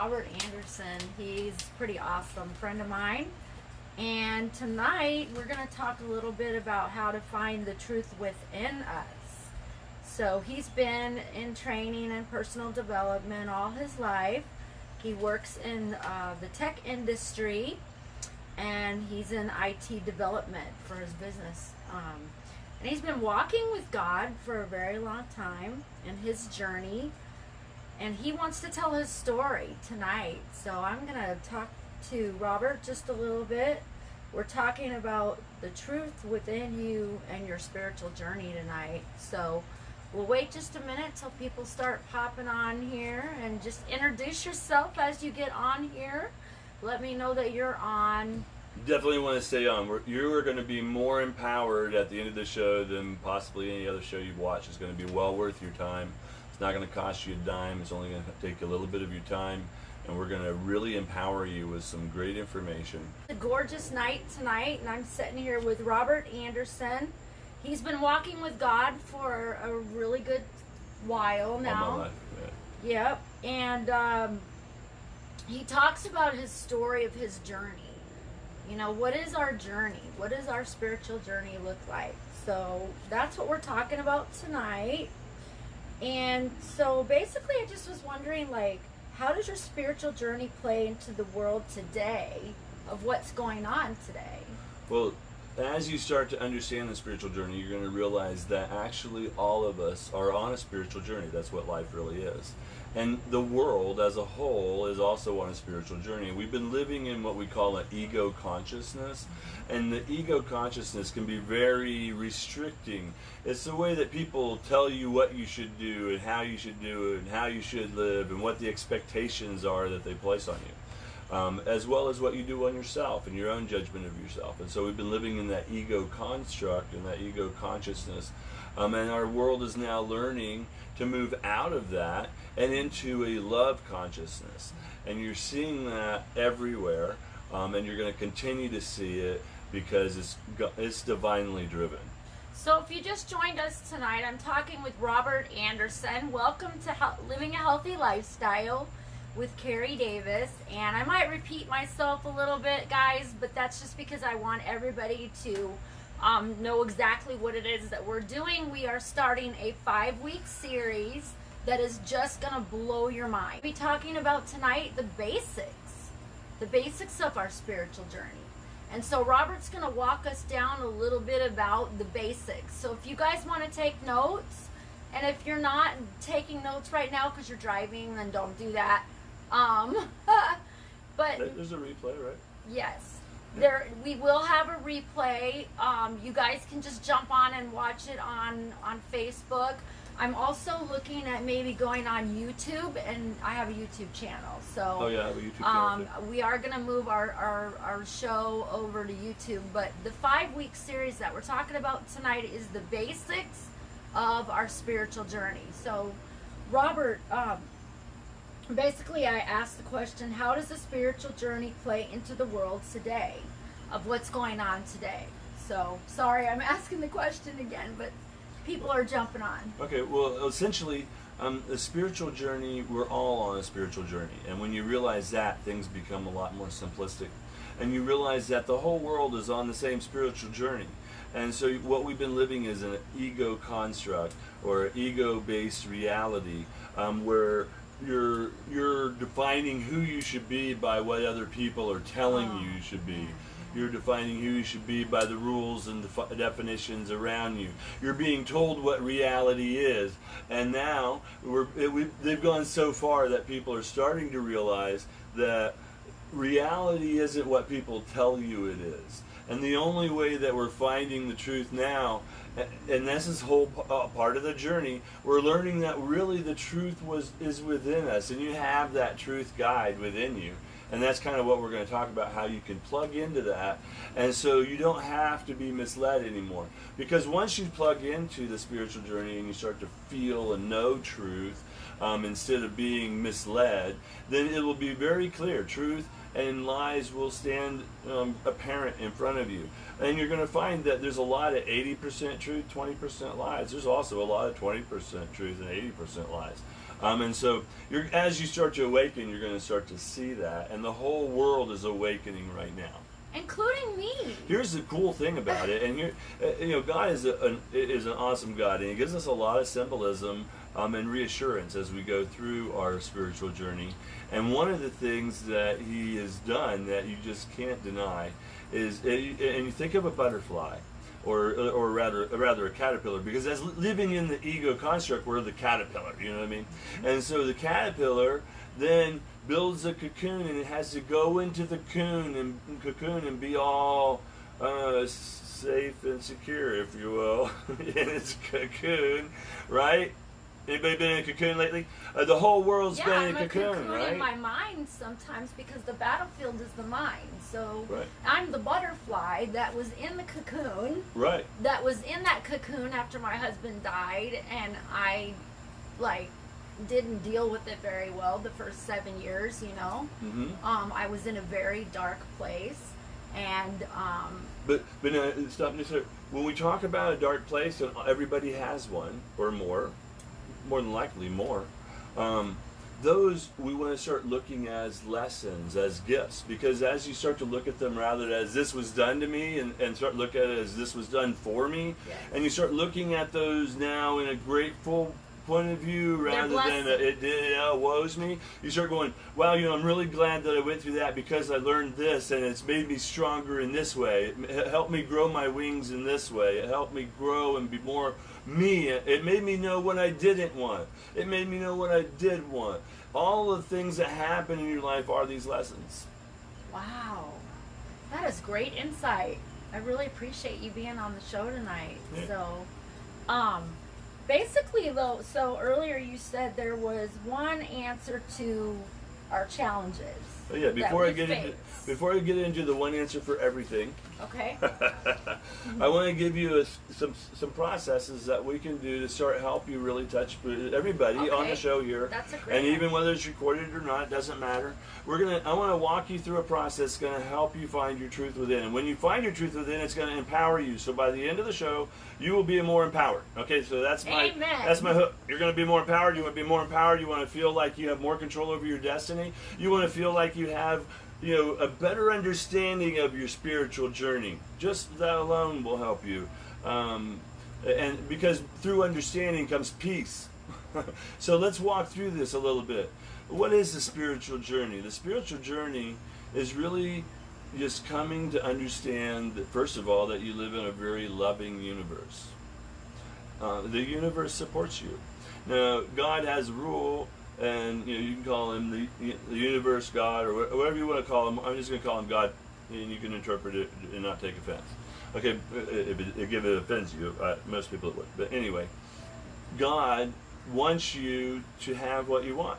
Robert Anderson. He's a pretty awesome friend of mine. And tonight we're going to talk a little bit about how to find the truth within us. So he's been in training and personal development all his life. He works in the tech industry, and he's in IT development for his business. And he's been walking with God for a very long time in his journey, and he wants to tell his story tonight. So I'm going to talk to Robert just a little bit. We're talking about the truth within you and your spiritual journey tonight. So we'll wait just a minute till people start popping on here, and just introduce yourself as you get on here. Let me know that you're on. You definitely want to stay on. You are going to be more empowered at the end of the show than possibly any other show you've watched. It's going to be well worth your time. It's not going to cost you a dime. It's only going to take a little bit of your time, and we're going to really empower you with some great information. It's a gorgeous night tonight, and I'm sitting here with Robert Anderson. He's been walking with God for a really good while now. All my life, yeah. Yep. And he talks about his story of his journey. You know, what is our journey? What does our spiritual journey look like? So that's what we're talking about tonight. And so basically I just was wondering, like, how does your spiritual journey play into the world today of what's going on today? Well, as you start to understand the spiritual journey, you're going to realize that actually all of us are on a spiritual journey. That's what life really is. And the world as a whole is also on a spiritual journey. We've been living in what we call an ego consciousness, and the ego consciousness can be very restricting. It's the way that people tell you what you should do and how you should do it and how you should live and what the expectations are that they place on you. As well as what you do on yourself and your own judgment of yourself. And so we've been living in that ego construct and that ego consciousness. And our world is now learning to move out of that and into a love consciousness. And you're seeing that everywhere, and you're going to continue to see it because it's divinely driven. So if you just joined us tonight, I'm talking with Robert Anderson. Welcome to Living a Healthy Lifestyle with QuiAri Davis. And I might repeat myself a little bit, guys, but that's just because I want everybody to know exactly what it is that we're doing. We are starting a 5-week series that is just gonna blow your mind. We'll be talking about tonight the basics of our spiritual journey. And so Robert's gonna walk us down a little bit about the basics. So if you guys wanna take notes, and if you're not taking notes right now because you're driving, then don't do that. But There's a replay, right? yes. We will have a replay. You guys can just jump on and watch it on Facebook. I'm also looking at maybe going on YouTube, and I have a YouTube channel. So oh yeah, I have a YouTube channel too. We are going to move our show over to YouTube. But the 5-week series that we're talking about tonight is the basics of our spiritual journey. So Robert, basically I asked the question, how does the spiritual journey play into the world today of what's going on today? So sorry I'm asking the question again, but people are jumping on. Okay, well essentially the spiritual journey, we're all on a spiritual journey, and when you realize that, things become a lot more simplistic, and you realize that the whole world is on the same spiritual journey. And so what we've been living is an ego construct or ego-based reality, where you're defining who you should be by what other people are telling you should be. You're defining who you should be by the rules and the definitions around you. You're being told what reality is, and now they've gone so far that people are starting to realize that reality isn't what people tell you it is. And the only way that we're finding the truth now, and this is whole part of the journey, we're learning that really the truth is within us, and you have that truth guide within you. And that's kind of what we're going to talk about, how you can plug into that, and so you don't have to be misled anymore. Because once you plug into the spiritual journey and you start to feel and know truth, instead of being misled, then it will be very clear. Truth and lies will stand apparent in front of you. And you're going to find that there's a lot of 80% truth, 20% lies. There's also a lot of 20% truth and 80% lies. And so as you start to awaken, you're going to start to see that, and the whole world is awakening right now, including me. Here's the cool thing about it, and God is an awesome God, and He gives us a lot of symbolism and reassurance as we go through our spiritual journey. And one of the things that He has done that you just can't deny is, and you think of a butterfly, or rather a caterpillar, because as living in the ego construct, we're the caterpillar. You know what I mean? And so the caterpillar then builds a cocoon, and it has to go into the cocoon and be all safe and secure, if you will, in its cocoon, right? Anybody been in a cocoon lately? The whole world's been in a cocoon, right? In my mind sometimes, because the battlefield is the mind. So right. I'm the butterfly that was in the cocoon. Right. That was in that cocoon after my husband died, and I didn't deal with it very well the first 7 years. Mm-hmm. I was in a very dark place, and But stop just there. When we talk about a dark place, and everybody has one or more than likely more, those we want to start looking as lessons, as gifts, because as you start to look at them rather as this was done to me, and start look at it as this was done for me, yes. And you start looking at those now in a grateful point of view rather than it woes me. You start going, wow, I'm really glad that I went through that because I learned this, and it's made me stronger in this way. It helped me grow my wings in this way. It helped me grow and be more me. It made me know what I didn't want. It made me know what I did want. All the things that happen in your life are these lessons. Wow. That is great insight. I really appreciate you being on the show tonight. Yeah. So, basically though, so earlier you said there was one answer to our challenges. Oh, yeah, before I get into the one answer for everything, okay. I want to give you some processes that we can do to start help you really touch everybody on the show here. That's a great and even whether it's recorded or not, it doesn't matter. I want to walk you through a process that's going to help you find your truth within. And when you find your truth within, it's going to empower you. So by the end of the show, you will be more empowered. Okay, so that's my hook. You're going to be more empowered. You want to be more empowered. You want to feel like you have more control over your destiny. You want to feel like you have a better understanding of your spiritual journey. Just that alone will help you. And because through understanding comes peace. So let's walk through this a little bit. What is the spiritual journey? The spiritual journey is really just coming to understand that, first of all, that you live in a very loving universe. The universe supports you. Now, God has a rule, and you can call him the universe, God, or whatever you want to call him. I'm just going to call him God, and you can interpret it and not take offense. Okay, if it offends you, most people it would. But anyway, God wants you to have what you want.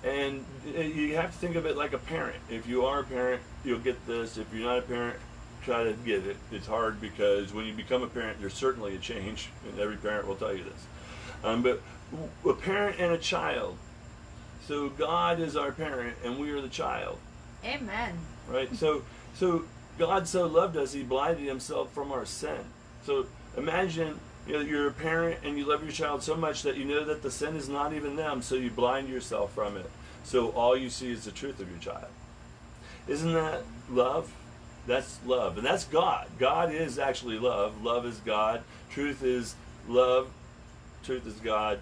And you have to think of it like a parent. If you are a parent, you'll get this. If you're not a parent, try to get it. It's hard because when you become a parent, there's certainly a change, and every parent will tell you this. But a parent and a child. So God is our parent, and we are the child. Amen. Right? So God so loved us, He blinded Himself from our sin. So imagine you're a parent and you love your child so much that you know that the sin is not even them, so you blind yourself from it. So all you see is the truth of your child. Isn't that love? That's love. And that's God. God is actually love. Love is God. Truth is love. Truth is God.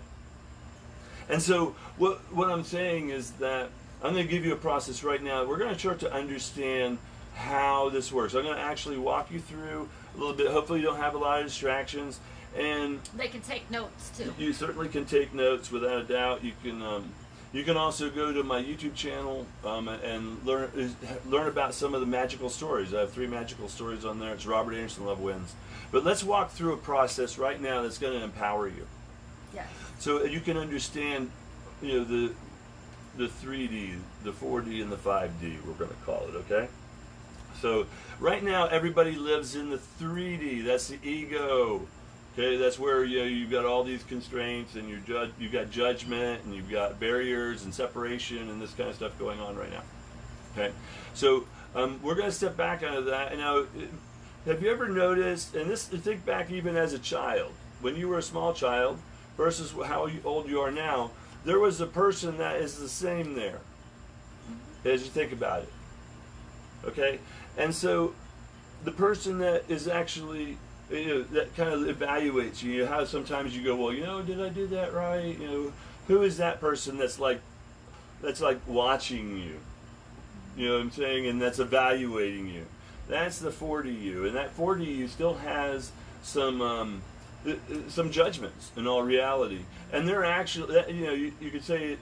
And so what I'm saying is that I'm going to give you a process right now. We're going to start to understand how this works. I'm going to actually walk you through a little bit. Hopefully you don't have a lot of distractions. And they can take notes too. You certainly can take notes without a doubt. You can also go to my YouTube channel and learn about some of the magical stories. I have 3 magical stories on there. It's Robert Anderson Love Wins. But let's walk through a process right now that's going to empower you. Yes. So you can understand, the 3D, the 4D, and the 5D. We're going to call it, okay? So right now everybody lives in the 3D. That's the ego. Okay, that's where you've got all these constraints, and you've got judgment, and you've got barriers and separation and this kind of stuff going on right now. Okay, so we're going to step back out of that. And now, have you ever noticed? And think back even as a child, when you were a small child versus how old you are now. there was a person that is the same there, as you think about it. Okay? And so the person that is actually, that kind of evaluates you, how sometimes you go, well, did I do that right? Who is that person that's like watching you? You know what I'm saying? And that's evaluating you. That's the 40 you. And that 40 you still has some judgments in all reality. And they're actually, you could say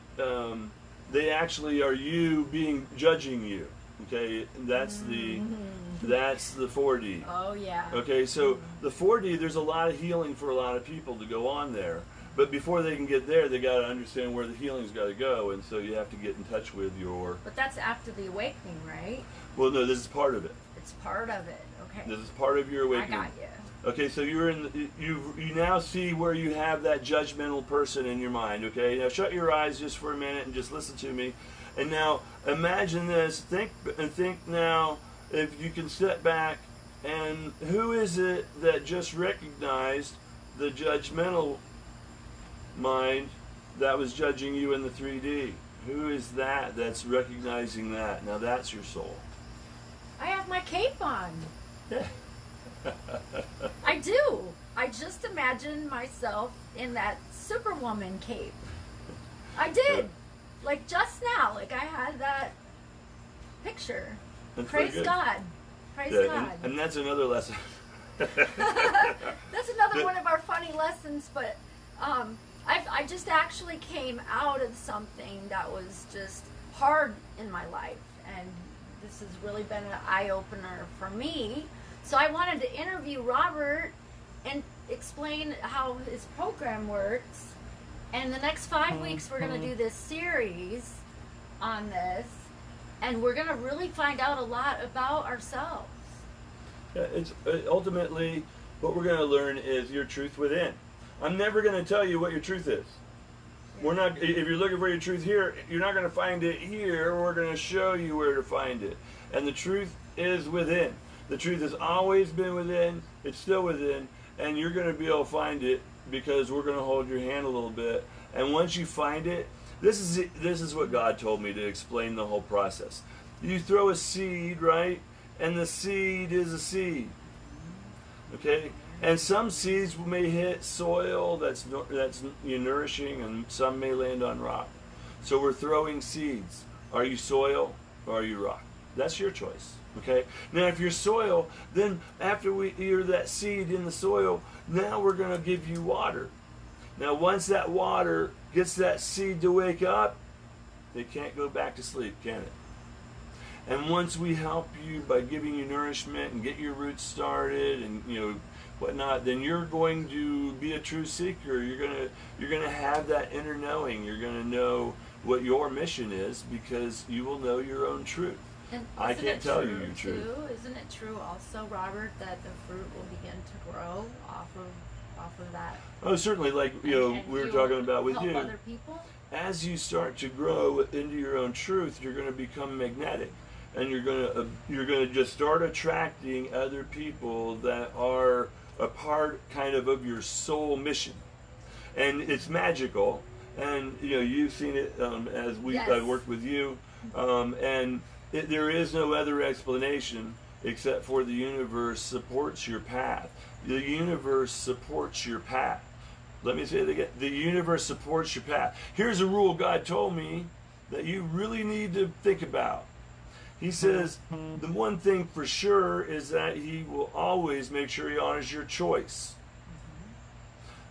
they actually are you judging you. Okay? That's the 40. Oh, yeah. Okay, so the 40, there's a lot of healing for a lot of people to go on there. But before they can get there, they got to understand where the healing's got to go, and so you have to get in touch with your... But that's after the awakening, right? Well, no, this is part of it. It's part of it, okay. This is part of your awakening. I got you. Okay, so you now see where you have that judgmental person in your mind, okay? Now shut your eyes just for a minute and just listen to me. And now imagine this, think now, if you can step back, and who is it that just recognized the judgmental mind that was judging you in the 3D? Who is that that's recognizing that? Now that's your soul. I have my cape on. Yeah. I do. I just imagined myself in that Superwoman cape. I did. Like just now. Like I had that picture. That's Praise God. Praise God. And that's another lesson. That's another one of our funny lessons, but I just actually came out of something that was just hard in my life, and this has really been an eye-opener for me. So I wanted to interview Robert and explain how his program works. And the next 5 weeks we're going to do this series on this, and we're going to really find out a lot about ourselves. Yeah, it's ultimately what we're going to learn is your truth within. I'm never going to tell you what your truth is. We're not. If you're looking for your truth here, you're not going to find it here. We're going to show you where to find it. And the truth is within. The truth has always been within. It's still within. And you're going to be able to find it because we're going to hold your hand a little bit. And once you find it, this is what God told me to explain the whole process. You throw a seed, right? And the seed is a seed. Okay? And some seeds may hit soil that's nourishing, and some may land on rock. So we're throwing seeds. Are you soil or are you rock? That's your choice. Okay? Now if you're soil, then after you're that seed in the soil, now we're going to give you water. Now once that water gets that seed to wake up, it can't go back to sleep, can it? And once we help you by giving you nourishment and get your roots started and whatnot, then you're going to be a true seeker. You're gonna have that inner knowing. You're gonna know what your mission is because you will know your own truth. And I can't tell you your truth. Isn't it true also, Robert, that the fruit will begin to grow off of that? Oh, certainly. Like we were talking about with help you. Other people? As you start to grow into your own truth, you're going to become magnetic. And you're gonna just start attracting other people that are a part kind of your soul mission, and it's magical. And you've seen it as I've worked with you, and there is no other explanation except for the universe supports your path. The universe supports your path. Let me say it again. The universe supports your path. Here's a rule God told me that you really need to think about. He says the one thing for sure is that he will always make sure he honors your choice.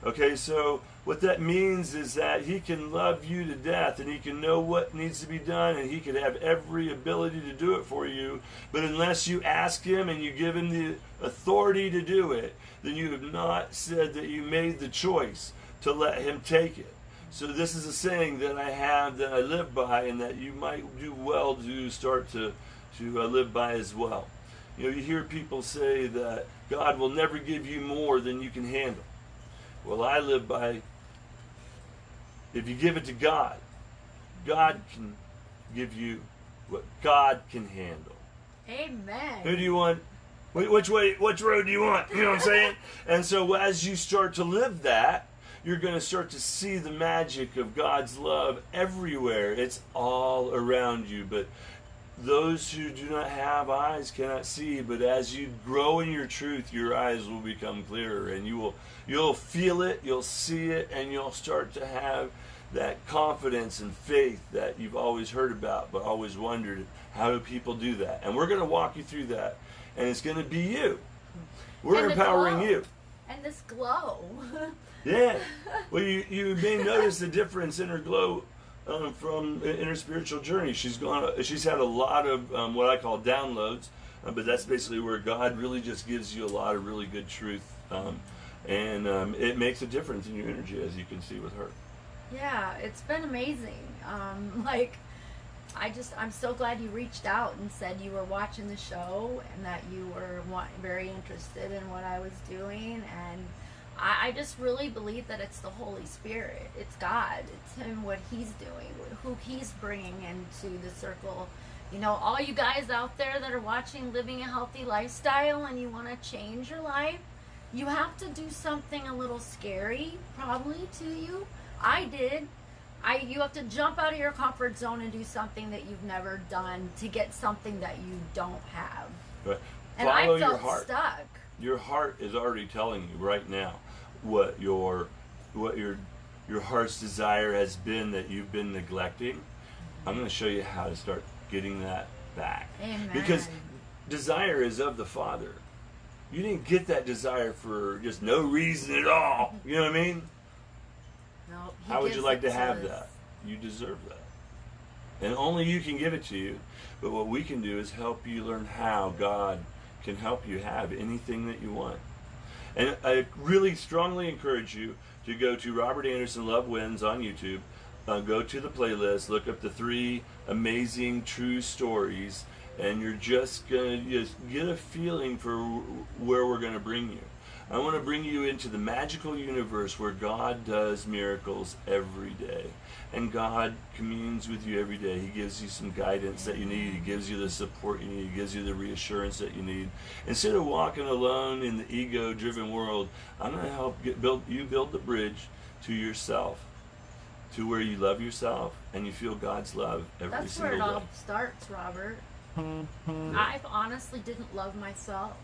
Okay, so what that means is that he can love you to death and he can know what needs to be done and he can have every ability to do it for you. But unless you ask him and you give him the authority to do it, then you have not said that you made the choice to let him take it. So this is a saying that I have, that I live by, and that you might do well to start to live by as well. You hear people say that God will never give you more than you can handle. Well, I live by, if you give it to God, God can give you what God can handle. Amen. Who do you want? Which road do you want? You know what I'm saying? And so as you start to live that, you're going to start to see the magic of God's love everywhere. It's all around you. But those who do not have eyes cannot see. But as you grow in your truth, your eyes will become clearer, and you'll feel it, you'll see it, and you'll start to have that confidence and faith that you've always heard about but always wondered, how do people do that? And we're going to walk you through that, and it's going to be you. We're empowering you. And this glow. Yeah. Well, you may notice the difference in her glow from in her spiritual journey. She's had a lot of what I call downloads, but that's basically where God really just gives you a lot of really good truth, and it makes a difference in your energy, as you can see with her. Yeah, it's been amazing. I'm so glad you reached out and said you were watching the show and that you were very interested in what I was doing. And I just really believe that it's the Holy Spirit. It's God. It's Him, what He's doing, who He's bringing into the circle. You know, all you guys out there that are watching Living a Healthy Lifestyle and you want to change your life, you have to do something a little scary, probably, to you. I did. You have to jump out of your comfort zone and do something that you've never done to get something that you don't have. Right. And Follow I felt your heart. stuck. Your heart is already telling you right now what your heart's desire has been that you've been neglecting. I'm going to show you how to start getting that back. Amen. Because desire is of the Father. You didn't get that desire for just no reason at all. You know what I mean? No, How would you like to have that? You deserve that. And only you can give it to you. But what we can do is help you learn how God can help you have anything that you want. And I really strongly encourage you to go to Robert Anderson Love Wins on YouTube. Go to the playlist, look up the 3 amazing true stories, and you're just going to get a feeling for where we're going to bring you. I want to bring you into the magical universe where God does miracles every day. And God communes with you every day. He gives you some guidance that you need. He gives you the support you need. He gives you the reassurance that you need. Instead of walking alone in the ego-driven world, I'm going to help build the bridge to yourself, to where you love yourself and you feel God's love every single day. That's where it all starts, Robert. I honestly didn't love myself.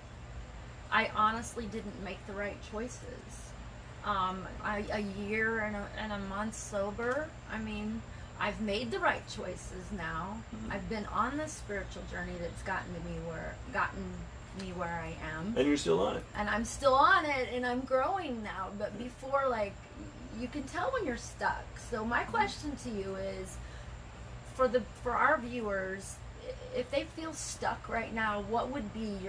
I honestly didn't make the right choices. A year and a month sober, I mean, I've made the right choices now. Mm-hmm. I've been on this spiritual journey that's gotten me where I am. And you're still on it. And I'm still on it, and I'm growing now. But before, you can tell when you're stuck. So my question to you is, for our viewers, if they feel stuck right now, what would be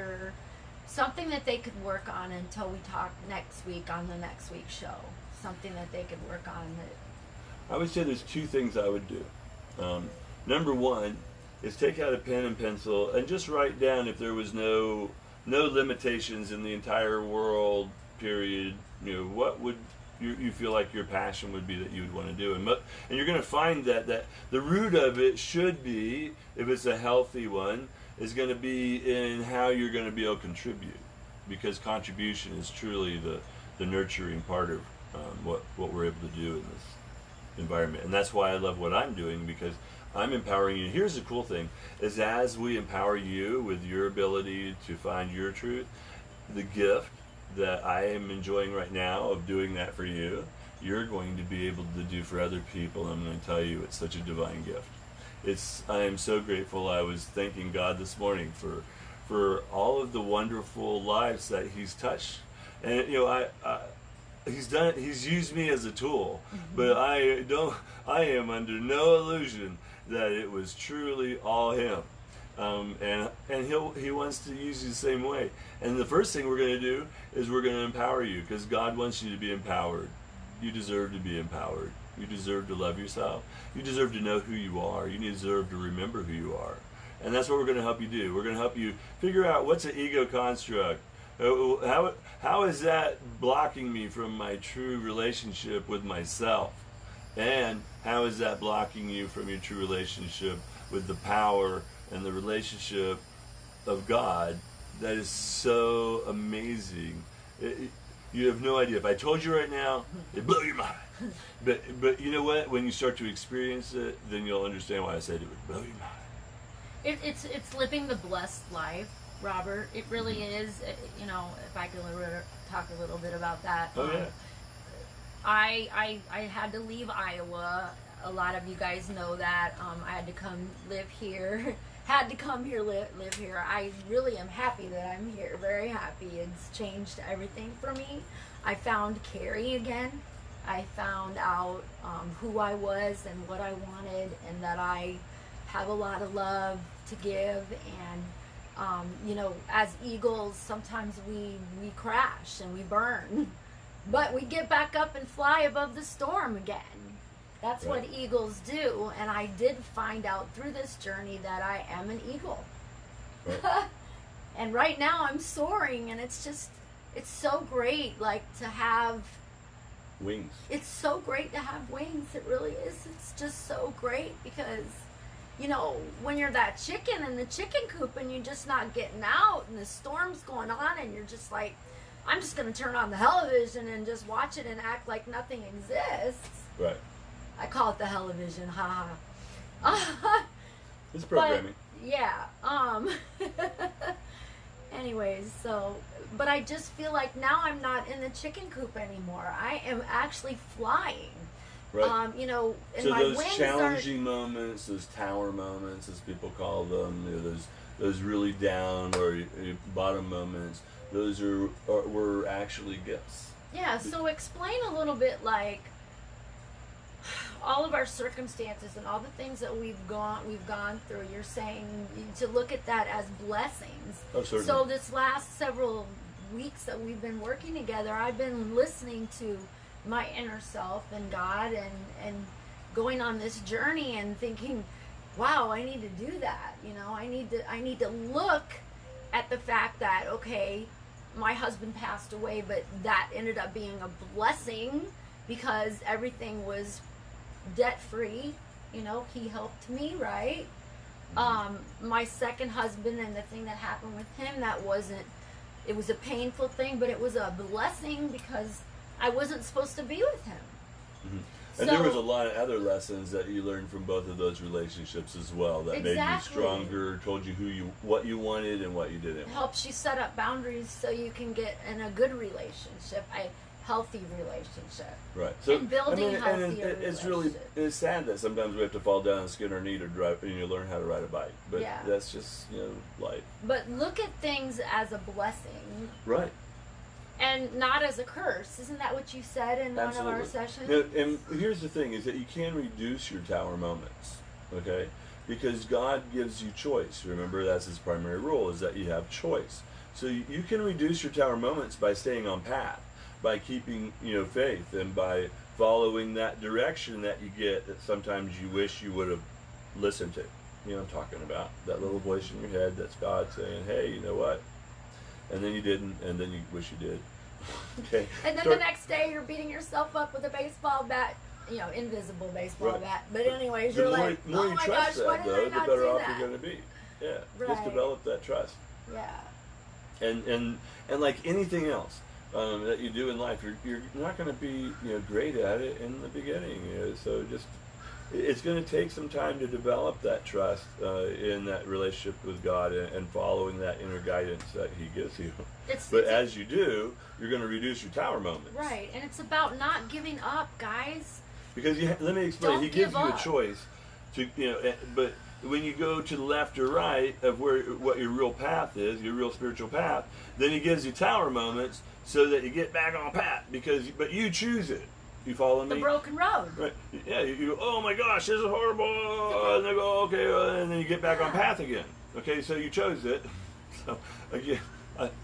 something that they could work on until we talk next week on the next week's show? Something that they could work on. I would say there's 2 things I would do. Number 1 is take out a pen and pencil and just write down, if there was no limitations in the entire world, period, what would you feel like your passion would be that you would want to do. And you're going to find that the root of it should be, if it's a healthy one, is going to be in how you're going to be able to contribute, because contribution is truly the nurturing part of what we're able to do in this environment. And that's why I love what I'm doing, because I'm empowering you. Here's the cool thing, is as we empower you with your ability to find your truth, the gift that I am enjoying right now of doing that for you, you're going to be able to do for other people. I'm going to tell you, it's such a divine gift. I am so grateful. I was thanking God this morning for all of the wonderful lives that He's touched, and He's done it. He's used me as a tool, but I am under no illusion that it was truly all Him. And He wants to use you the same way. And the first thing we're going to do is we're going to empower you, because God wants you to be empowered. You deserve to be empowered. You deserve to love yourself. You deserve to know who you are. You deserve to remember who you are. And that's what we're going to help you do. We're going to help you figure out, what's an ego construct? How is that blocking me from my true relationship with myself? And how is that blocking you from your true relationship with the power and the relationship of God that is so amazing? You have no idea. If I told you right now, it'd blow your mind. But you know what? When you start to experience it, then you'll understand why I said it would blow your mind. It's living the blessed life, Robert. It really is. You know, if I could talk a little bit about that. Oh yeah. I had to leave Iowa. A lot of you guys know that. I had to come live here. Had to come here, live here. I really am happy that I'm here. Very happy. It's changed everything for me. I found QuiAri again. I found out who I was and what I wanted, and that I have a lot of love to give. And you know, as eagles, sometimes we crash and we burn, but we get back up and fly above the storm again. That's right. what eagles do. And I did find out through this journey that I am an eagle. Right. And right now I'm soaring, and it's so great, like, to have wings. It's so great to have wings. It really is. It's just so great because, you know, when you're that chicken in the chicken coop and you're just not getting out and the storm's going on and you're just like, I'm just going to turn on the television and just watch it and act like nothing exists. Right. I call it the television, haha. It's programming. But, yeah. Anyways, so, but I just feel like now I'm not in the chicken coop anymore. I am actually flying. Right. You know, and so my those wings challenging moments, those tower moments, as people call them, you know, those really down or bottom moments, those were actually gifts. Yeah. So explain a little bit, like, all of our circumstances and all the things that we've gone through. You're saying to look at that as blessings. Oh, certainly. So this last several weeks that we've been working together, I've been listening to my inner self and God, and going on this journey and thinking, wow, I need to do that. You know, I need to look at the fact that, okay, my husband passed away, but that ended up being a blessing because everything was debt free. You know, he helped me, right? My second husband and the thing that happened with him, it was a painful thing, but it was a blessing because I wasn't supposed to be with him. Mm-hmm. And there was a lot of other lessons that you learned from both of those relationships as well that made you stronger, told you what you wanted and what you didn't want. Helps you set up boundaries so you can get in a good relationship, a healthy relationship. Right. So and building it's sad that sometimes we have to fall down and skin our knee to drive and you learn how to ride a bike. But yeah. That's just, you know, life. But look at things as a blessing. Right. And not as a curse. Isn't that what you said in Absolutely. one of our sessions? Now, and here's the thing, is that you can reduce your tower moments, okay? Because God gives you choice. Remember, that's his primary rule, is that you have choice. So you can reduce your tower moments by staying on path, by keeping, you know, faith, and by following that direction that you get that sometimes you wish you would have listened to. You know what I'm talking about? That little voice in your head that's God saying, hey, you know what? And then you didn't, and then you wish you did. Okay. And then the next day you're beating yourself up with a baseball bat, you know, invisible baseball bat. But anyways, you're like, oh my gosh, why did I not do that? The better off you're going to be. Yeah. Right. Just develop that trust. Yeah. And like anything else that you do in life, you're not going to be, you know, great at it in the beginning. You know, so just it's going to take some time to develop that trust in that relationship with God and following that inner guidance that he gives you. But as you do, you're going to reduce your tower moments. Right, and it's about not giving up, guys. Because let me explain. Don't he gives give you up. a choice to, you know, but when you go to the left or right of what your real path is, your real spiritual path, then he gives you tower moments so that you get back on path. But you choose it. You follow me? The broken road. Right. Yeah. You go, oh my gosh, this is horrible. And they go, okay, and then you get back on path again. Okay, so you chose it. So again,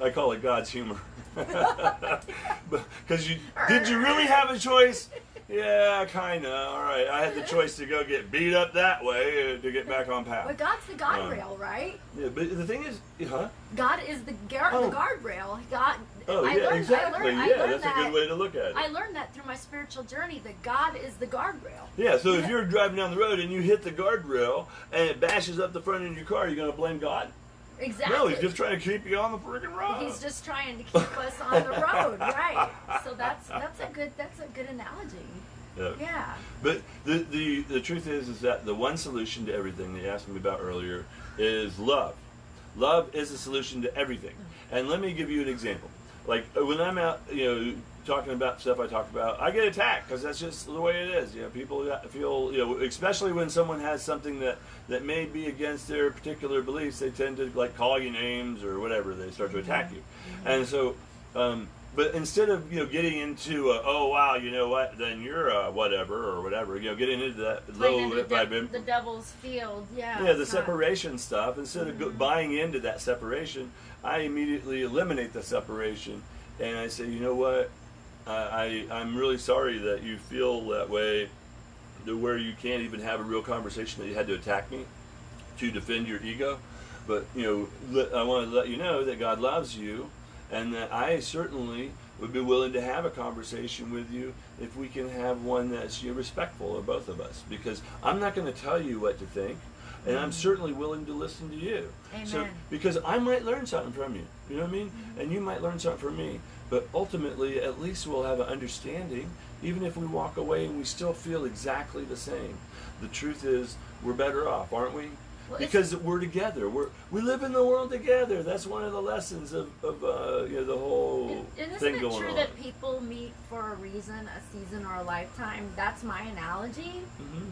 I call it God's humor. Because did you really have a choice? Yeah, kind of. All right. I had the choice to go get beat up that way to get back on path. But God's the guardrail, right? Yeah, but the thing is, huh? God is the guardrail. God. Exactly. That's a good way to look at it. I learned that through my spiritual journey, that God is the guardrail. Yeah, so if you're driving down the road and you hit the guardrail and it bashes up the front of your car, are you going to blame God? Exactly. No, he's just trying to keep you on the freaking road. He's just trying to keep us on the road, right? So that's a good analogy. Yeah. But the truth is that the one solution to everything that you asked me about earlier is love. Love is the solution to everything. And let me give you an example. Like when I'm out, talking about stuff I talk about, I get attacked because that's just the way it is. People feel, especially when someone has something that may be against their particular beliefs, they tend to like call you names or whatever. They start to attack you, and so. But instead of getting into oh wow, you know what, then you're whatever or whatever, getting into that the devil's field, the separation stuff. Instead of buying into that separation, I immediately eliminate the separation, and I say, you know what, I'm really sorry that you feel that way, to where you can't even have a real conversation, that you had to attack me to defend your ego. But I want to let you know that God loves you. And that I certainly would be willing to have a conversation with you if we can have one that's respectful of both of us. Because I'm not going to tell you what to think, and I'm certainly willing to listen to you. Amen. So, because I might learn something from you, you know what I mean? And you might learn something from me. But ultimately, at least we'll have an understanding, even if we walk away and we still feel exactly the same. The truth is, we're better off, aren't we? Well, because we're together. We live in the world together. That's one of the lessons of the whole thing going on. Isn't it true that people meet for a reason, a season, or a lifetime? That's my analogy.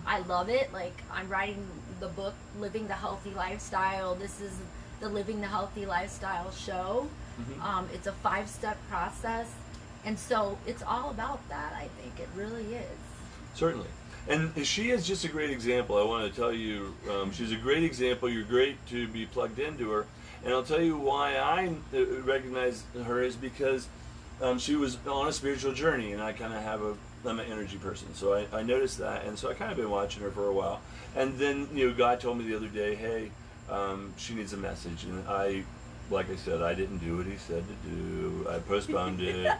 I love it. Like, I'm writing the book, Living the Healthy Lifestyle. This is the Living the Healthy Lifestyle show. It's a 5-step process. And so it's all about that, I think. It really is. Certainly. And she is just a great example. I want to tell you, she's a great example. You're great to be plugged into her. And I'll tell you why I recognize her is because she was on a spiritual journey, and I kind of I'm an energy person. So I noticed that, and so I kind of been watching her for a while. And then, God told me the other day, hey, she needs a message. And like I said, I didn't do what he said to do. I postponed it.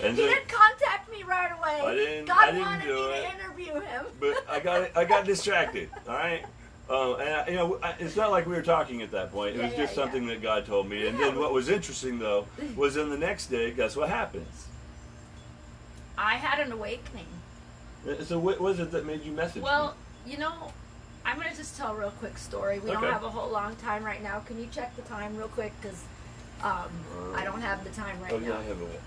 And he didn't contact me right away. God wanted me to interview him. But I got distracted. All right. And it's not like we were talking at that point. It was just something that God told me. And then what was interesting though was then the next day, guess what happens? I had an awakening. So what was it that made you message me? Well, I'm going to just tell a real quick story. We don't have a whole long time right now. Can you check the time real quick? Because I don't have the time right now. I have it.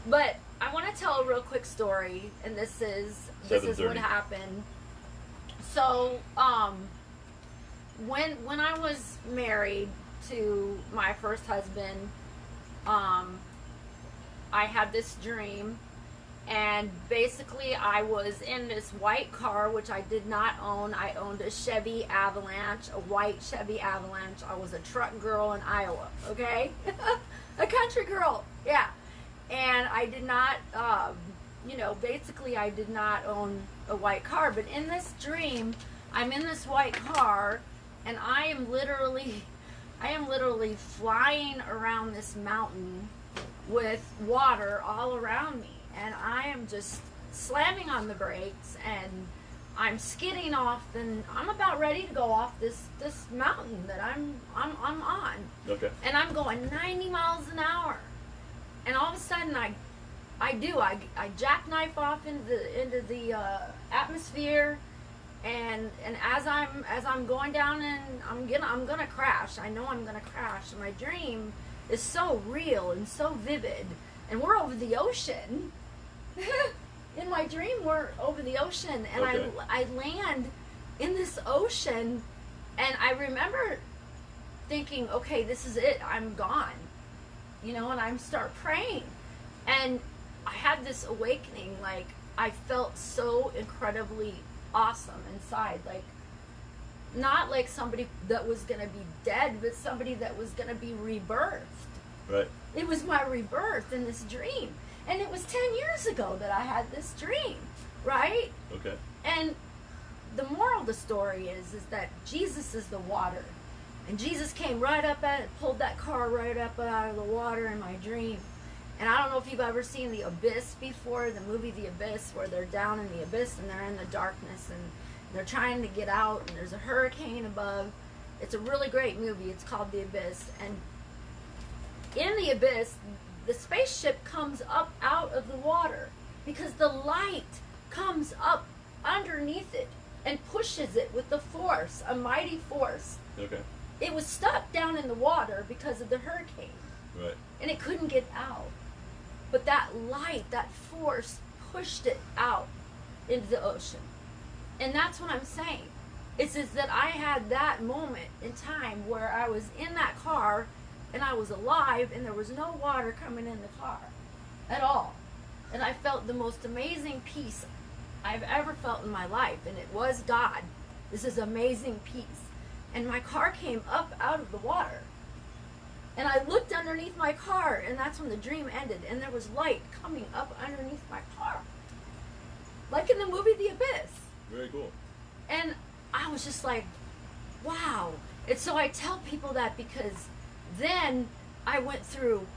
But I want to tell a real quick story, and this is what happened. So, when I was married to my first husband, I had this dream. And basically, I was in this white car, which I did not own. I owned a Chevy Avalanche, a white Chevy Avalanche. I was a truck girl in Iowa, okay? A country girl, yeah. And I did not, basically I did not own a white car. But in this dream, I'm in this white car, and I am literally flying around this mountain with water all around me. And I am just slamming on the brakes, and I'm skidding off, and I'm about ready to go off this mountain that I'm on. Okay. And I'm going 90 miles an hour, and all of a sudden I jackknife off into the atmosphere, and as I'm going down, and I'm gonna crash. I know I'm gonna crash. And my dream is so real and so vivid, and we're over the ocean. In my dream, we're over the ocean, and I land in this ocean, and I remember thinking, okay, this is it, I'm gone, and I start praying, and I had this awakening. Like, I felt so incredibly awesome inside, like, not like somebody that was going to be dead, but somebody that was going to be rebirthed. Right. It was my rebirth in this dream. And it was 10 years ago that I had this dream, right? Okay. And the moral of the story is that Jesus is the water. And Jesus came right up at it, pulled that car right up out of the water in my dream. And I don't know if you've ever seen The Abyss before, the movie The Abyss, where they're down in the abyss and they're in the darkness and they're trying to get out, and there's a hurricane above. It's a really great movie. It's called The Abyss. And in the abyss, the spaceship comes up out of the water because the light comes up underneath it and pushes it with the force, a mighty force. Okay. It was stuck down in the water because of the hurricane. Right. And it couldn't get out. But that light, that force, pushed it out into the ocean. And that's what I'm saying. It's just that I had that moment in time where I was in that car and I was alive and there was no water coming in the car at all. And I felt the most amazing peace I've ever felt in my life. And it was God. This is amazing peace. And my car came up out of the water. And I looked underneath my car, and that's when the dream ended. And there was light coming up underneath my car. Like in the movie The Abyss. Very cool. And I was just like, wow. And so I tell people that because then I went through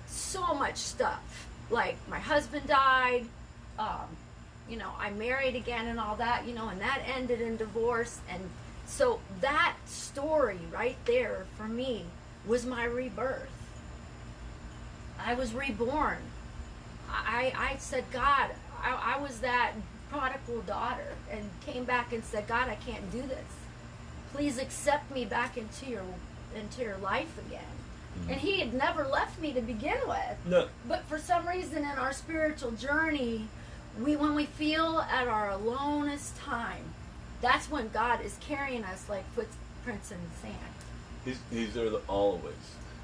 so much stuff. Like my husband died, you know, I married again and all that, you know, and that ended in divorce. And so that story right there for me was my rebirth. I was reborn. I said, God, I was that prodigal daughter and came back and said, God, I can't do this. Please accept me back into your life again. Mm-hmm. And he had never left me to begin with. No. But for some reason in our spiritual journey, when we feel at our alonest time, that's when God is carrying us like footprints in the sand. He's there always.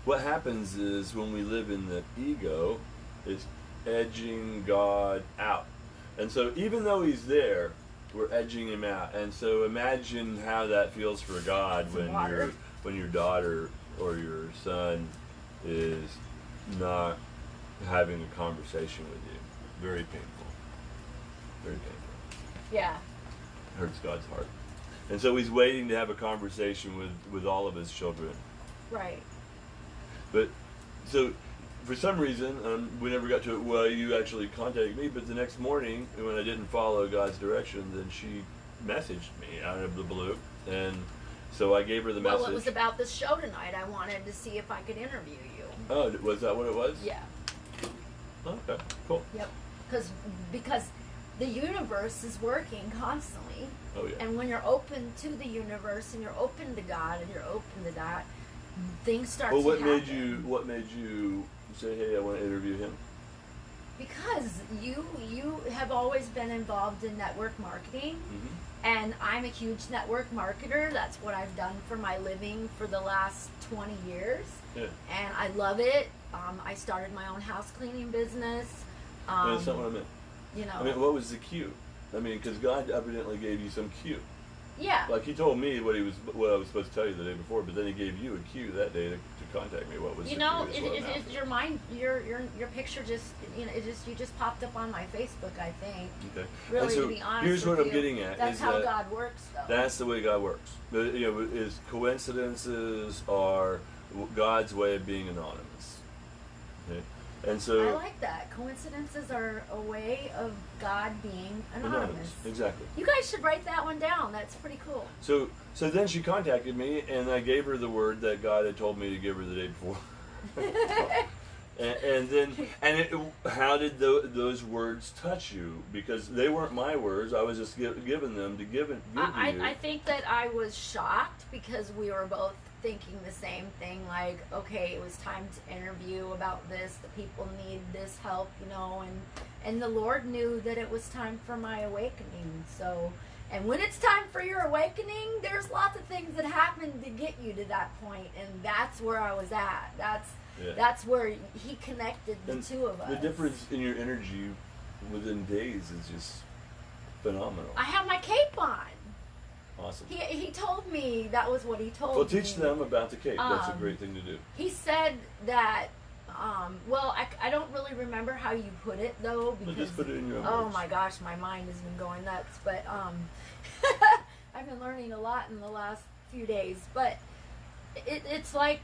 What happens is when we live in the ego, it's edging God out. And so even though he's there, we're edging him out. And so imagine how that feels for God when your daughter or your son is not having a conversation with you. Very painful. Very painful. Yeah. Hurts God's heart. And so he's waiting to have a conversation with all of his children. Right. But, so, for some reason, we never got to it, well, you actually contacted me, but the next morning, when I didn't follow God's direction, then she messaged me out of the blue. And so I gave her the message. Well, it was about this show tonight. I wanted to see if I could interview you. Oh, was that what it was? Yeah. Okay, cool. Yep. Because the universe is working constantly. Oh, yeah. And when you're open to the universe and you're open to God and you're open to that, things start to happen. What made you say, hey, I want to interview him? Because you have always been involved in network marketing. Mm-hmm. And I'm a huge network marketer. That's what I've done for my living for the last 20 years. Yeah. And I love it. I started my own house cleaning business. That's not what I meant. You know. I mean, what was the cue? I mean, because God evidently gave you some cue. Yeah. Like he told me what I was supposed to tell you the day before, but then he gave you a cue that day to contact me. What was the cue? It's your mind, your picture just, you know, you just popped up on my Facebook, I think. Okay. Really, and so to be honest here's what with I'm getting at. That's how God works, though. That's the way God works. You know, is coincidences are God's way of being anonymous. Okay. And so I like that. Coincidences are a way of God being anonymous. Exactly. You guys should write that one down. That's pretty cool. So then she contacted me, and I gave her the word that God had told me to give her the day before. How did those words touch you? Because they weren't my words. I was just giving them to give to you. I think that I was shocked because we were both thinking the same thing, like, okay, it was time to interview about this, the people need this help, you know, and the Lord knew that it was time for my awakening. So, and when it's time for your awakening, there's lots of things that happen to get you to that point, and that's where I was at. That's where he connected the two of us. The difference in your energy within days is just phenomenal. I have my cape on. Awesome. He told me that was what he told me. Well, teach them about the cape. That's a great thing to do. He said that, well, I don't really remember how you put it, though. Because, just put it in your own oh words. my gosh, my mind has been going nuts. But I've been learning a lot in the last few days. But it's like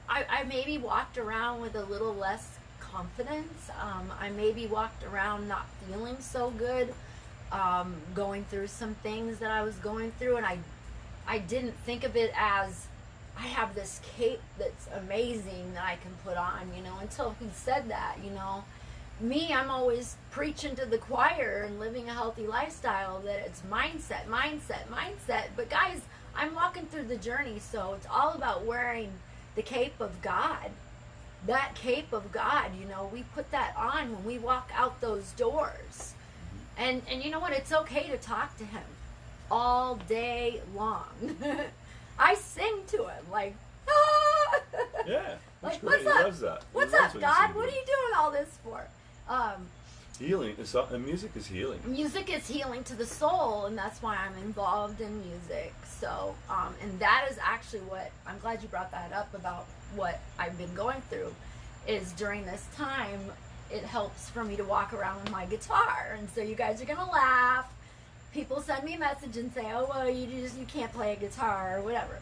I maybe walked around with a little less confidence. I maybe walked around not feeling so good. Going through some things that I was going through, and I didn't think of it as I have this cape that's amazing that I can put on, until he said that, Me, I'm always preaching to the choir and living a healthy lifestyle that it's mindset, mindset, mindset. But guys, I'm walking through the journey, so it's all about wearing the cape of God. That cape of God, we put that on when we walk out those doors. And you know what? It's okay to talk to him all day long. I sing to him like, ah! Yeah, that's like, great. what's up? He loves that. What's He loves up, when you God? sing What to are him. you doing all this for? Healing. Music is healing. Music is healing to the soul, and that's why I'm involved in music. So, and that is actually what, I'm glad you brought that up about what I've been going through, is during this time, it helps for me to walk around with my guitar. And so you guys are going to laugh. People send me a message and say, oh, well, you can't play a guitar or whatever.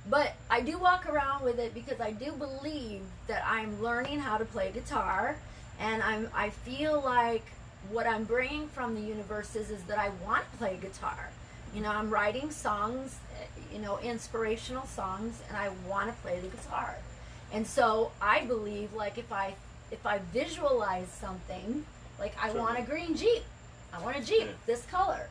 But I do walk around with it because I do believe that I'm learning how to play guitar. And I feel like what I'm bringing from the universe is that I want to play guitar. I'm writing songs, inspirational songs, and I want to play the guitar. And so I believe, like, if I visualize something, like I want a green Jeep. I want a Jeep, this color.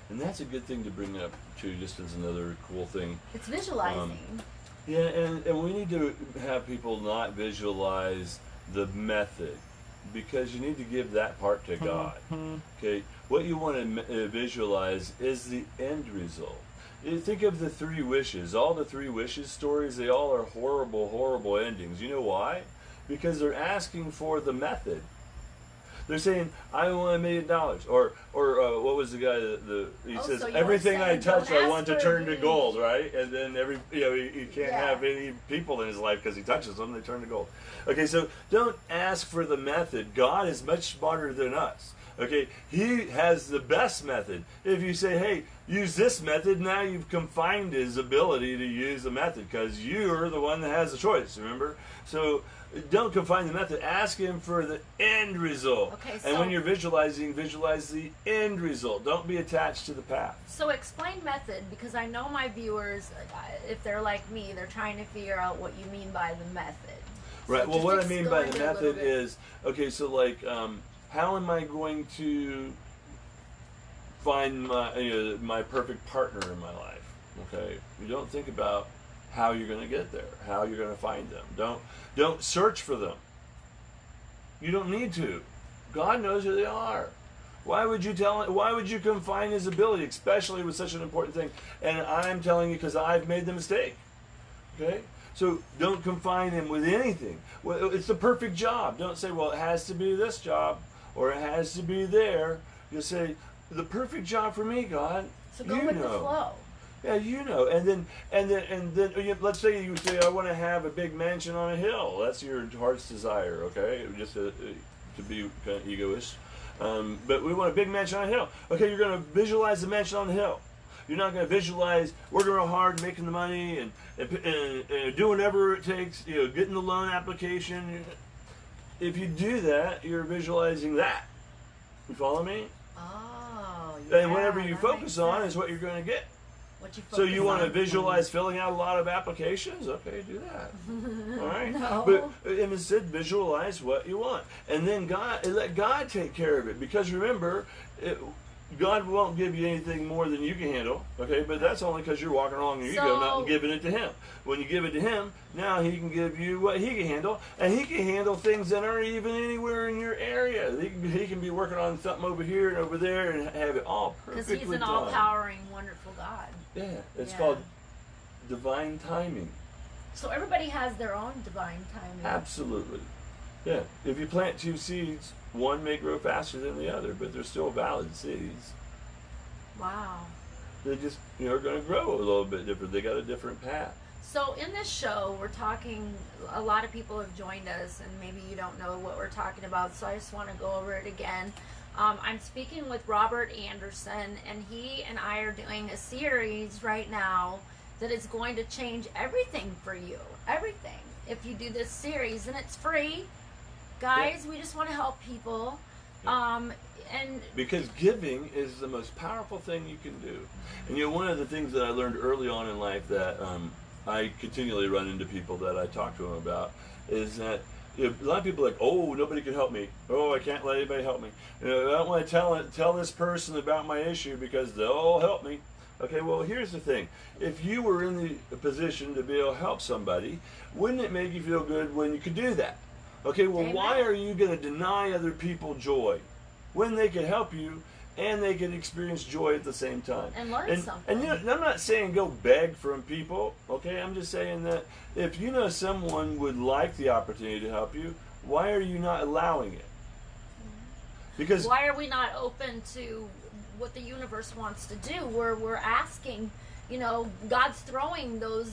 And that's a good thing to bring up, too, just as another cool thing. It's visualizing. Yeah, and we need to have people not visualize the method, because you need to give that part to God. Okay, what you want to visualize is the end result. You think of the 3 wishes. All the 3 wishes stories, they all are horrible, horrible endings. You know why? Because they're asking for the method. They're saying, I want $1 million. Or what was the guy he says, so everything I saying, touch don't I ask want to for turn to me. gold, right? And then he can't Yeah. have any people in his life because he touches them, they turn to gold. Okay, so don't ask for the method. God is much smarter than us. Okay, he has the best method. If you say, hey, use this method, now you've confined his ability to use the method, because you're the one that has the choice, remember? So don't confine the method. Ask him for the end result. Okay, and when you're visualizing, visualize the end result. Don't be attached to the path. So explain method, because I know my viewers, if they're like me, they're trying to figure out what you mean by the method. So Right. Well, just what I mean by go the into a little method bit. is, okay, so like, how am I going to find my perfect partner in my life? Okay, you don't think about how you're going to get there, how you're going to find them. Don't search for them. You don't need to. God knows who they are. Why would you confine his ability, especially with such an important thing? And I'm telling you because I've made the mistake. Okay? So don't confine him with anything. Well, it's the perfect job. Don't say, well, it has to be this job or it has to be there. You say, the perfect job for me, God. So go with the flow. Yeah, you know, and then let's say you say, I want to have a big mansion on a hill. That's your heart's desire, okay? Just to be kind of egoist. But we want a big mansion on a hill. Okay, you're going to visualize the mansion on the hill. You're not going to visualize working real hard, making the money, and doing whatever it takes, getting the loan application. If you do that, you're visualizing that. You follow me? Oh, yeah. And whatever you focus on is what you're going to get. So you want to visualize filling out a lot of applications? Okay, do that. All right. No. But instead, visualize what you want, and then let God take care of it. Because remember, God won't give you anything more than you can handle. Okay, but that's only because you're walking along your ego, not giving it to Him. When you give it to Him, now He can give you what He can handle, and He can handle things that aren't even anywhere in your area. He can be working on something over here and over there, and have it all perfectly done. Because He's an all-powering, wonderful God. Yeah, it's called divine timing. So everybody has their own divine timing. Absolutely. Yeah. If you plant 2 seeds, one may grow faster than the other, but they're still valid seeds. Wow. They just are going to grow a little bit different. They got a different path. So in this show, we're talking, a lot of people have joined us, and maybe you don't know what we're talking about, so I just want to go over it again. I'm speaking with Robert Anderson, and he and I are doing a series right now that is going to change everything for you. Everything. If you do this series, and it's free. Guys, we just want to help people. And because giving is the most powerful thing you can do. And you know, one of the things that I learned early on in life that I continually run into people that I talk to them about is that a lot of people are like, oh, nobody can help me. Oh, I can't let anybody help me. You know, I don't want to tell this person about my issue because they'll help me. Okay, well, here's the thing. If you were in the position to be able to help somebody, wouldn't it make you feel good when you could do that? Okay, well, Amen. Why are you going to deny other people joy when they can help you and they can experience joy at the same time? And learn something. And you know, I'm not saying go beg from people, okay? I'm just saying that if you know someone would like the opportunity to help you, why are you not allowing it? Because why are we not open to what the universe wants to do? We're asking, you know, God's throwing those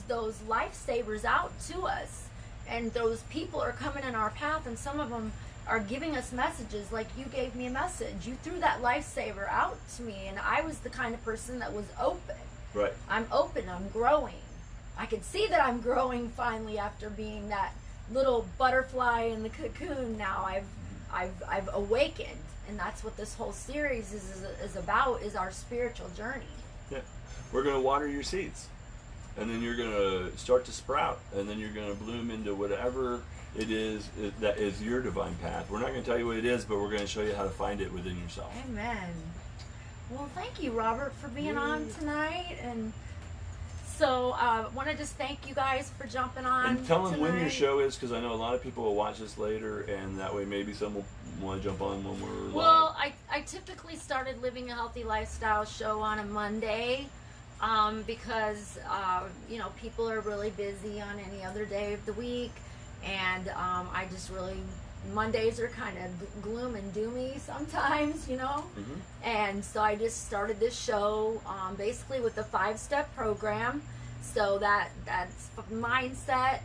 lifesavers out to us, and those people are coming in our path, and some of them are giving us messages like you gave me a message. You threw that lifesaver out to me, and I was the kind of person that was open. Right. I'm open. I'm growing. I can see that I'm growing finally after being that little butterfly in the cocoon. Now I've awakened, and that's what this whole series is about, is our spiritual journey. Yeah. We're going to water your seeds, and then you're going to start to sprout, and then you're going to bloom into whatever it is that is your divine path. We're not going to tell you what it is, but we're going to show you how to find it within yourself. Amen. Well, thank you, Robert, for being on tonight. And so I want to just thank you guys for jumping on. And tell them tonight. when your show is, because I know a lot of people will watch this later, and that way maybe some will want to jump on when we're live. Well, I typically started Living a Healthy Lifestyle show on a Monday. Because you know, people are really busy on any other day of the week, and I just really, Mondays are kind of gloom and doomy sometimes, you know. And so I just started this show basically with a 5-step program. So that's mindset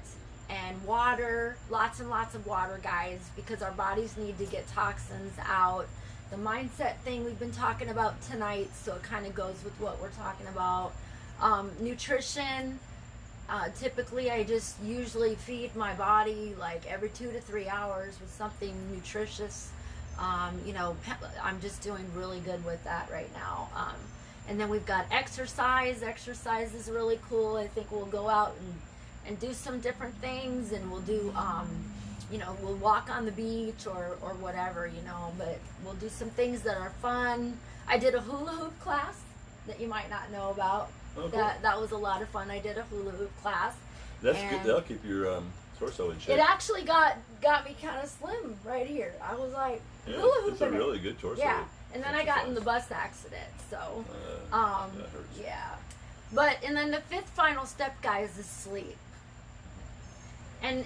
and water, lots and lots of water, guys, because our bodies need to get toxins out. The mindset thing we've been talking about tonight, so it kind of goes with what we're talking about. Nutrition, typically I just usually feed my body like every 2 to 3 hours with something nutritious. You know, I'm just doing really good with that right now. And then we've got exercise. Exercise is really cool. I think we'll go out and do some different things, and we'll do you know, we'll walk on the beach or whatever, you know, but we'll do some things that are fun. I did a hula hoop class that you might not know about. Oh, cool. That was a lot of fun. I did a hula hoop class. That's good. That'll keep your torso in shape. It actually got me kind of slim right here. I was like, yeah, hula hooping. it's a really good torso. Yeah, and then I got in the bus accident, so that hurts. yeah. But and then the 5th final step, guys, is sleep. And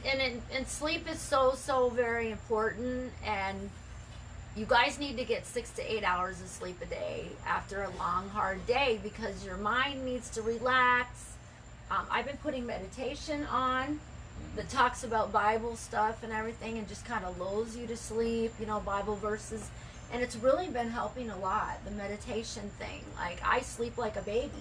sleep is so very important, and you guys need to get 6 to 8 hours of sleep a day after a long, hard day, because your mind needs to relax. I've been putting meditation on that talks about Bible stuff and everything, and just kind of lulls you to sleep, you know, Bible verses. And it's really been helping a lot, the meditation thing. Like, I sleep like a baby.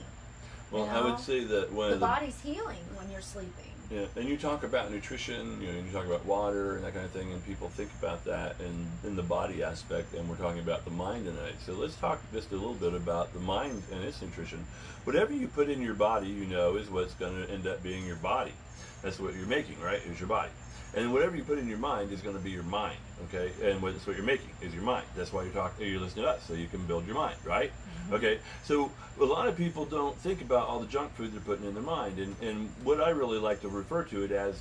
Well, you I know? would say that the body's healing when you're sleeping. Yeah, and you talk about nutrition, you know, you talk about water and that kind of thing, and people think about that in the body aspect, and we're talking about the mind tonight. So let's talk just a little bit about the mind and its nutrition. Whatever you put in your body, you know, is what's going to end up being your body. That's what you're making, right, is your body. And whatever you put in your mind is going to be your mind, okay? And that's what you're making, is your mind. That's why you're listening to us, so you can build your mind, right? Okay, so a lot of people don't think about all the junk food they're putting in their mind, and what I really like to refer to it as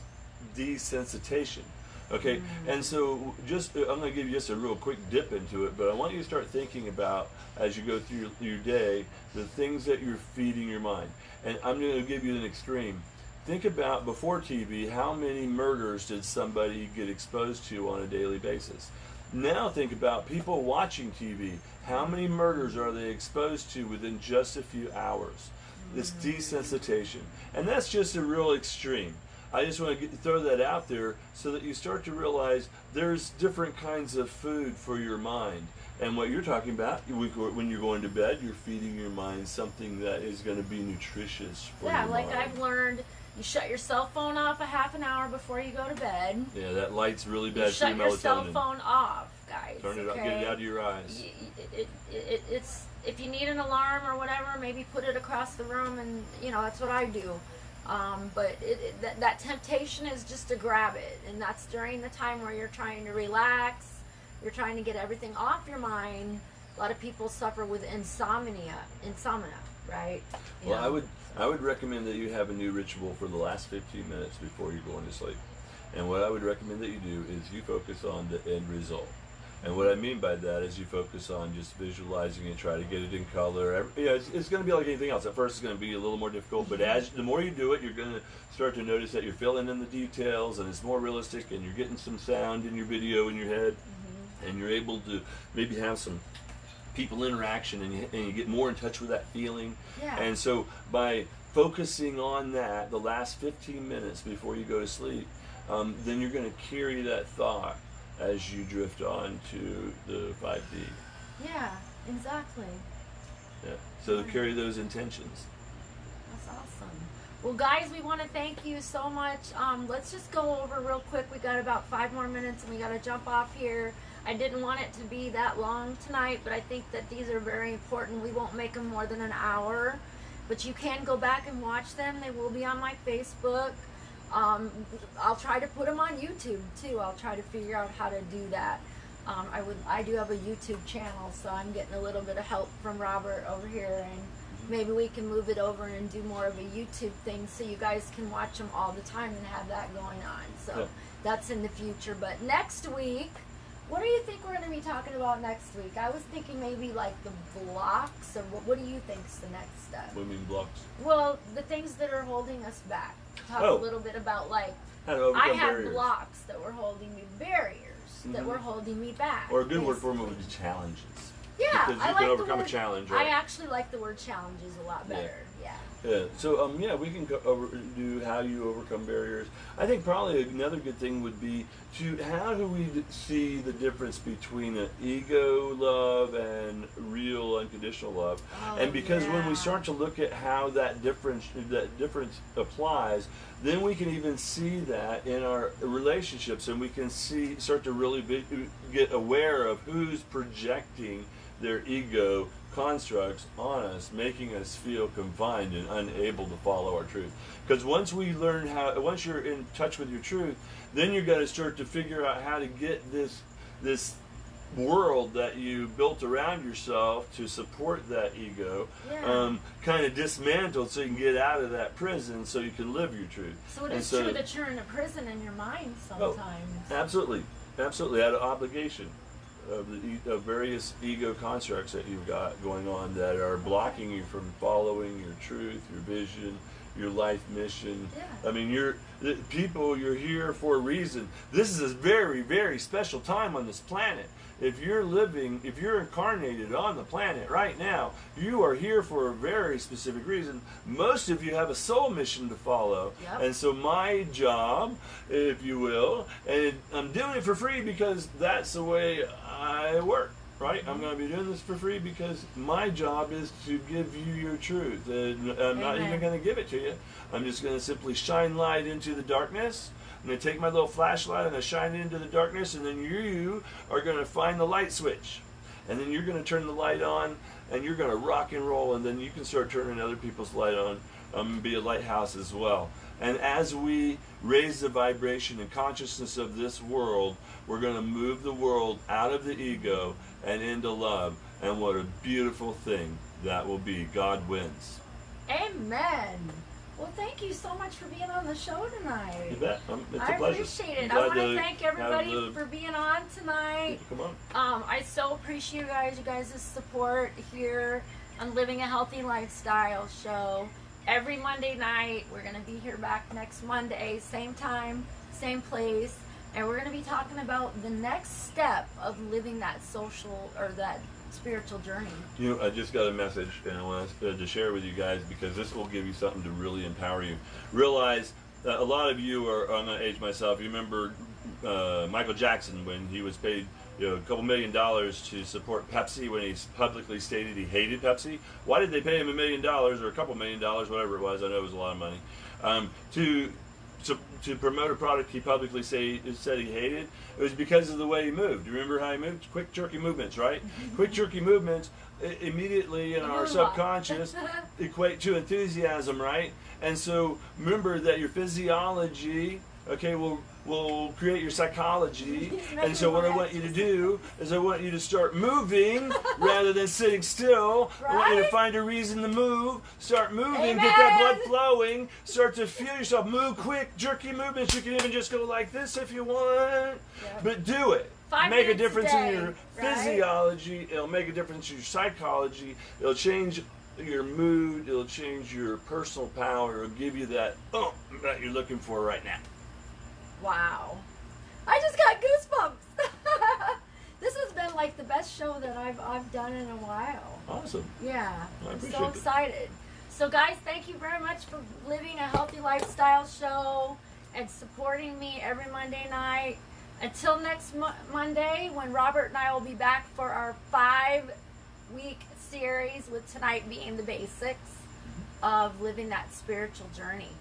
desensitization. Okay, and so I'm going to give you just a real quick dip into it, but I want you to start thinking about, as you go through your day, the things that you're feeding your mind. And I'm going to give you an extreme. Think about, before TV, how many murders did somebody get exposed to on a daily basis? Now think about people watching TV. How many murders are they exposed to within just a few hours? This desensitization. And that's just a real extreme. I just want to throw that out there so that you start to realize there's different kinds of food for your mind. And what you're talking about, when you're going to bed, you're feeding your mind something that is going to be nutritious for your mind. Yeah, like I've learned, you shut your cell phone off a half an hour before you go to bed. Yeah, that light's really bad for your melatonin. Shut your cell phone off, guys. Turn it up, get it out of your eyes. It's if you need an alarm or whatever, maybe put it across the room, and that's what I do. But that temptation is just to grab it, and that's during the time where you're trying to relax, you're trying to get everything off your mind. A lot of people suffer with insomnia, right? Well, I would recommend that you have a new ritual for the last 15 minutes before you go into sleep. And what I would recommend that you do is you focus on the end result. And what I mean by that is you focus on just visualizing and try to get it in color. It's going to be like anything else. At first it's going to be a little more difficult, but the more you do it, you're going to start to notice that you're filling in the details, and it's more realistic, and you're getting some sound in your video in your head, and you're able to maybe have some people interaction, and you get more in touch with that feeling. Yeah. And so by focusing on that the last 15 minutes before you go to sleep, then you're going to carry that thought as you drift on to the 5D. Yeah, exactly. Yeah. So carry those intentions. That's awesome. Well, guys, we want to thank you so much. Let's just go over real quick. We got about 5 more minutes, and we got to jump off here. I didn't want it to be that long tonight, but I think that these are very important. We won't make them more than an hour, but you can go back and watch them. They will be on my Facebook. I'll try to put them on YouTube too. I'll try to figure out how to do that. I do have a YouTube channel, so I'm getting a little bit of help from Robert over here, and maybe we can move it over and do more of a YouTube thing so you guys can watch them all the time and have that going on. So that's in the future. But next week, what do you think we're going to be talking about next week? I was thinking maybe like the blocks, or what do you think is the next step? What do you mean blocks? Well, the things that are holding us back. Talk a little bit about, like, how to overcome I have barriers. Blocks that were holding me, barriers that were holding me back. Or a good word for them would be challenges. Yeah, because you I can like overcome the word, a challenge. Right? I actually like the word challenges a lot better. Yeah. So we can do how you overcome barriers. I think probably another good thing would be how do we see the difference between an ego love and real unconditional love? Oh, and because when we start to look at how that difference applies, then we can even see that in our relationships, and we can start to really get aware of who's projecting their ego constructs on us, making us feel confined and unable to follow our truth. Because once you're in touch with your truth, then you're going to start to figure out how to get this world that you built around yourself to support that ego kind of dismantled, so you can get out of that prison, so you can live your truth. So it is true that you're in a prison in your mind sometimes. Oh, absolutely, out of obligation of various ego constructs that you've got going on that are blocking you from following your truth, your vision, your life mission. I mean, you're here for a reason. This is a very, very special time on this planet. If you're incarnated on the planet right now, you are here for a very specific reason. Most of you have a soul mission to follow. And so my job, if you will, and I'm doing it for free because that's the way I work. Right? I'm going to be doing this for free because my job is to give you your truth. And I'm not even going to give it to you. I'm just going to simply shine light into the darkness. I'm going to take my little flashlight and I shine it into the darkness, and then you are going to find the light switch. And then you're going to turn the light on, and you're going to rock and roll, and then you can start turning other people's light on. I'm going to be a lighthouse as well. And as we raise the vibration and consciousness of this world, we're going to move the world out of the ego and into love. And what a beautiful thing that will be. God wins. Amen. Well, thank you so much for being on the show tonight. You bet. It's a pleasure. I appreciate it. I want to thank everybody for being on tonight. Come on. I so appreciate you guys' support here on Living a Healthy Lifestyle show. Every Monday night, we're going to be here back next Monday, same time, same place, and we're going to be talking about the next step of living that social or that spiritual journey. You know, I just got a message, and I want to share with you guys because this will give you something to really empower you. Realize that a lot of you I'm going to age myself. You remember Michael Jackson when he was paid a couple $1 million to support Pepsi when he publicly stated he hated Pepsi. Why did they pay him $1 million or a couple $1 million, whatever it was? I know it was a lot of money, to promote a product he publicly said he hated, it was because of the way he moved. Remember how he moved? Quick, jerky movements, right? Quick, jerky movements immediately in our subconscious equate to enthusiasm, right? And so remember that your physiology, okay, will create your psychology. And so what I want you to do is I want you to start moving rather than sitting still. Right? I want you to find a reason to move. Start moving. Amen. Get that blood flowing. Start to feel yourself. Move quick, jerky movements. You can even just go like this if you want. Yep. But do it. Make a difference in your physiology. It'll make a difference in your psychology. It'll change your mood. It'll change your personal power. It'll give you that that you're looking for right now. Wow. I just got goosebumps. This has been like the best show that I've done in a while. Awesome. Yeah. I'm so excited. So guys, thank you very much for living a healthy lifestyle show and supporting me every Monday night. Until next Monday, when Robert and I will be back for our 5-week series, with tonight being the basics of living that spiritual journey.